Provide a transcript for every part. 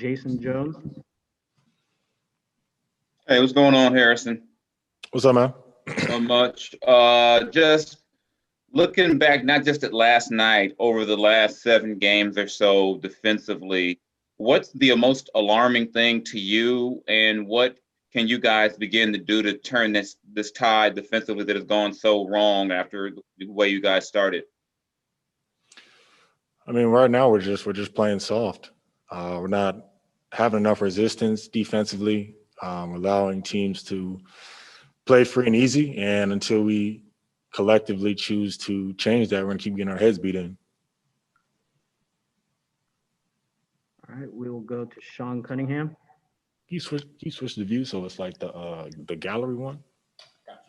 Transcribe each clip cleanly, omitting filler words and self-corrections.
Jason Jones. Hey, what's going on, Harrison? What's up, man? Not much. Just looking back, not just at last night, over the last 7 games or so defensively, what's the most alarming thing to you, and what can you guys begin to do to turn this tide defensively that has gone so wrong after the way you guys started? I mean, right now we're just playing soft. We're not having enough resistance defensively. Allowing teams to play free and easy, and until we collectively choose to change that, we're going to keep getting our heads beat in. All right, we will go to Sean Cunningham. You switch the view so it's like the gallery one.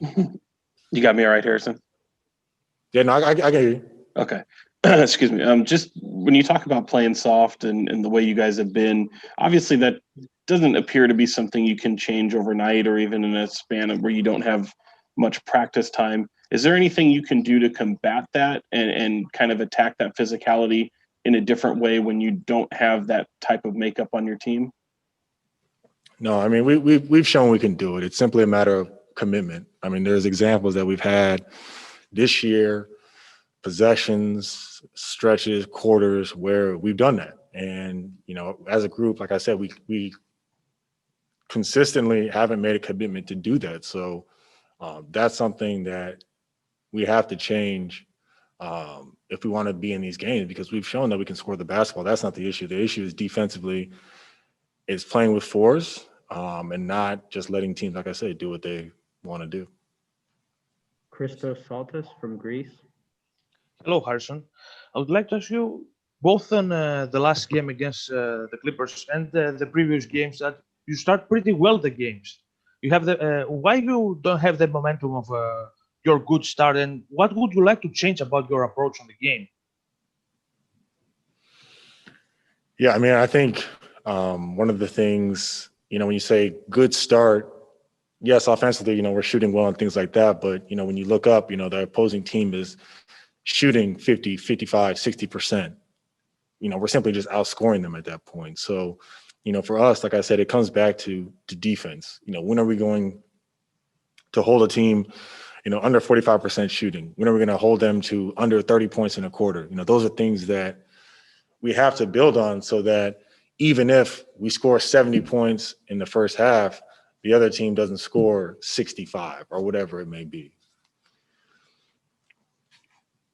You got me all right, Harrison? Yeah, no, I get you. Okay. Excuse me. Just when you talk about playing soft and the way you guys have been, obviously that doesn't appear to be something you can change overnight or even in a span of where you don't have much practice time. Is there anything you can do to combat that and kind of attack that physicality in a different way when you don't have that type of makeup on your team? No, I mean, we've shown we can do it. It's simply a matter of commitment. I mean, there's examples that we've had this year, possessions, stretches, quarters, where we've done that. And, you know, as a group, like I said, we consistently haven't made a commitment to do that. So that's something that we have to change if we want to be in these games, because we've shown that we can score the basketball. That's not the issue. The issue is defensively, it's playing with force and not just letting teams, like I said, do what they want to do. Christos Saltis from Greece. Hello, Harrison. I would like to ask you, both on the last game against the Clippers and the previous games, that you start pretty well the games. You have the why you don't have the momentum of your good start, and what would you like to change about your approach on the game? Yeah, I mean, I think one of the things, you know, when you say good start, yes, offensively, you know, we're shooting well and things like that. But, you know, when you look up, you know, the opposing team is shooting 50, 55, 60%. You know, we're simply just outscoring them at that point. So, you know, for us, like I said, it comes back to defense. You know, when are we going to hold a team, you know, under 45% shooting? When are we going to hold them to under 30 points in a quarter? You know, those are things that we have to build on, so that even if we score 70 points in the first half, the other team doesn't score 65 or whatever it may be.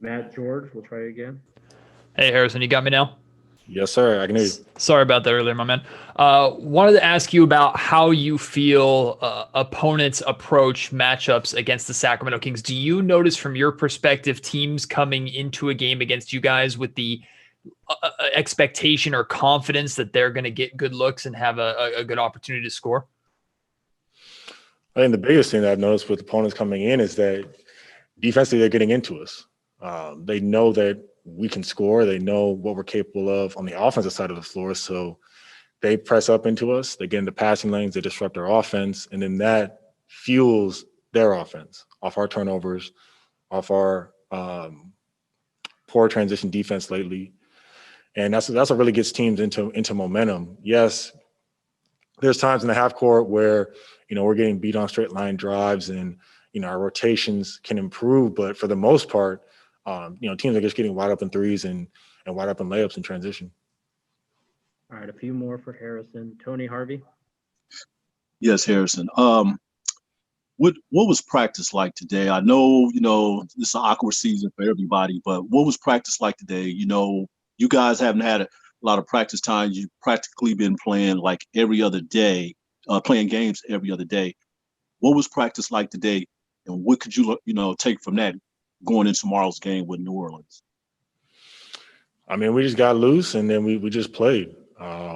Matt George, we'll try again. Hey, Harrison, you got me now? Yes, sir. I can hear you. Sorry about that earlier, my man. Wanted to ask you about how you feel opponents approach matchups against the Sacramento Kings. Do you notice from your perspective teams coming into a game against you guys with the expectation or confidence that they're going to get good looks and have a good opportunity to score? I think the biggest thing that I've noticed with opponents coming in is that defensively they're getting into us. They know that we can score. They know what we're capable of on the offensive side of the floor. So they press up into us. They get into passing lanes. They disrupt our offense. And then that fuels their offense off our turnovers, off our poor transition defense lately. And that's what really gets teams into momentum. Yes, there's times in the half court where, you know, we're getting beat on straight line drives and, you know, our rotations can improve. But for the most part, you know, teams are just getting wide open threes and wide open layups in transition. All right, a few more for Harrison. Tony Harvey. Yes, Harrison. What was practice like today? I know, you know, it's an awkward season for everybody, but what was practice like today? You know, you guys haven't had a lot of practice time. You've practically been playing like every other day, playing games every other day. What was practice like today, and what could you, you know, take from that going into tomorrow's game with New Orleans? I mean, we just got loose and then we just played.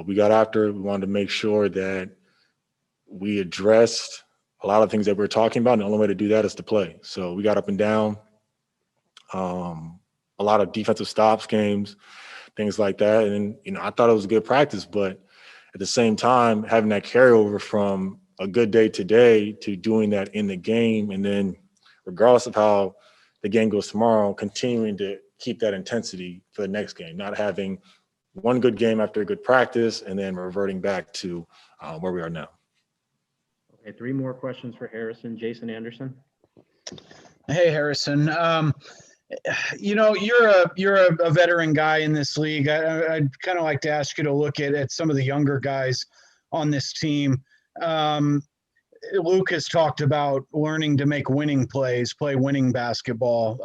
We got after it. We wanted to make sure that we addressed a lot of things that we were talking about. And the only way to do that is to play. So we got up and down, a lot of defensive stops games, things like that. And, you know, I thought it was a good practice, but at the same time, having that carryover from a good day today to doing that in the game, and then regardless of how the game goes tomorrow, continuing to keep that intensity for the next game, not having one good game after a good practice, and then reverting back to where we are now. Okay, 3 more questions for Harrison. Jason Anderson. Hey, Harrison. You're a veteran guy in this league. I'd kind of like to ask you to look at some of the younger guys on this team. Luke has talked about learning to make winning plays, play winning basketball.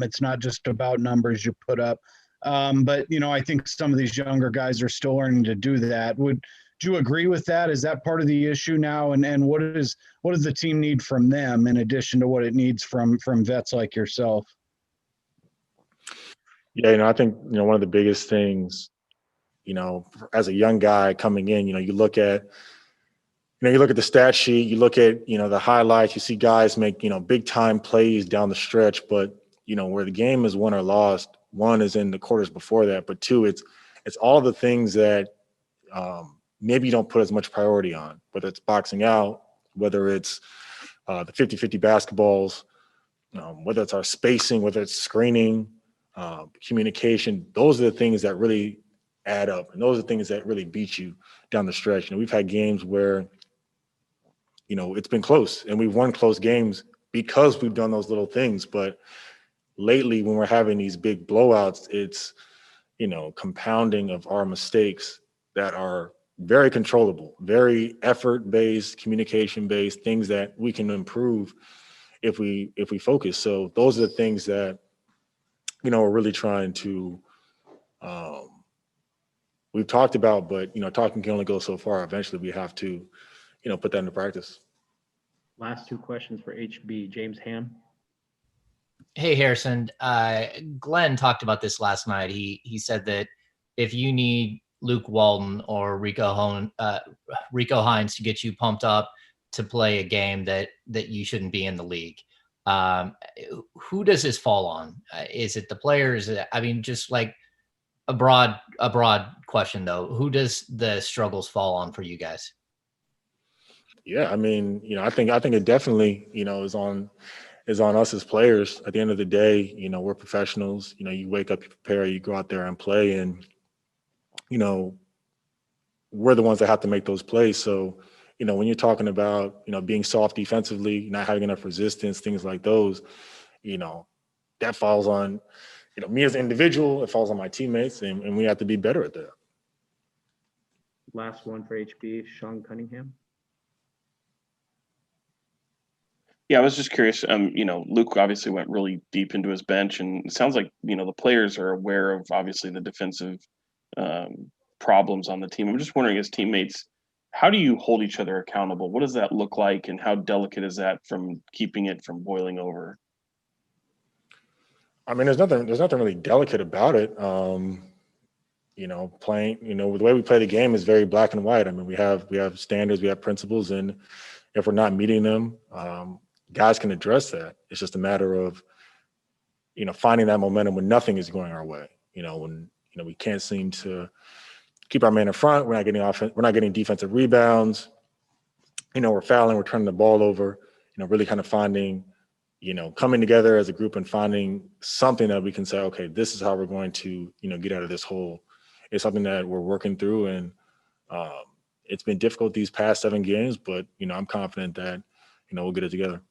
It's not just about numbers you put up. But I think some of these younger guys are still learning to do that. Would you agree with that? Is that part of the issue now? And what does the team need from them in addition to what it needs from vets like yourself? Yeah, I think, one of the biggest things, as a young guy coming in, you look at the stat sheet, you look at, the highlights, you see guys make, big time plays down the stretch, but, where the game is won or lost, one is in the quarters before that, but two, it's all the things that maybe you don't put as much priority on, whether it's boxing out, whether it's the 50-50 basketballs, whether it's our spacing, whether it's screening, communication. Those are the things that really add up, and those are the things that really beat you down the stretch. We've had games where, it's been close, and we've won close games because we've done those little things. But lately, when we're having these big blowouts, it's, compounding of our mistakes that are very controllable, very effort-based, communication-based, things that we can improve if we focus. So those are the things that, we're really trying to, we've talked about, but, talking can only go so far. Eventually we have to, put that into practice. Last 2 questions for HB. James Ham. Hey, Harrison. Glenn talked about this last night. He said that if you need Luke Walton or Rico Hines to get you pumped up to play a game that you shouldn't be in the league, who does this fall on? Is it the players? I mean, just like a broad question though. Who does the struggles fall on for you guys? Yeah, I mean, I think it definitely, is on us as players. At the end of the day, we're professionals. You wake up, you prepare, you go out there and play, and we're the ones that have to make those plays. So, when you're talking about, being soft defensively, not having enough resistance, things like those, that falls on, me as an individual, it falls on my teammates, and we have to be better at that. Last one for HB. Sean Cunningham. Yeah, I was just curious. Luke obviously went really deep into his bench, and it sounds like the players are aware of obviously the defensive problems on the team. I'm just wondering, as teammates, how do you hold each other accountable? What does that look like, and how delicate is that from keeping it from boiling over? I mean, there's nothing really delicate about it. Playing, the way we play the game is very black and white. I mean, we have standards, we have principles, and if we're not meeting them, guys can address that. It's just a matter of, finding that momentum when nothing is going our way. When we can't seem to keep our man in front, we're not getting defensive rebounds. We're fouling, we're turning the ball over. Really kind of finding, coming together as a group and finding something that we can say, okay, this is how we're going to, get out of this hole. It's something that we're working through, and it's been difficult these past 7 games, but I'm confident that we'll get it together.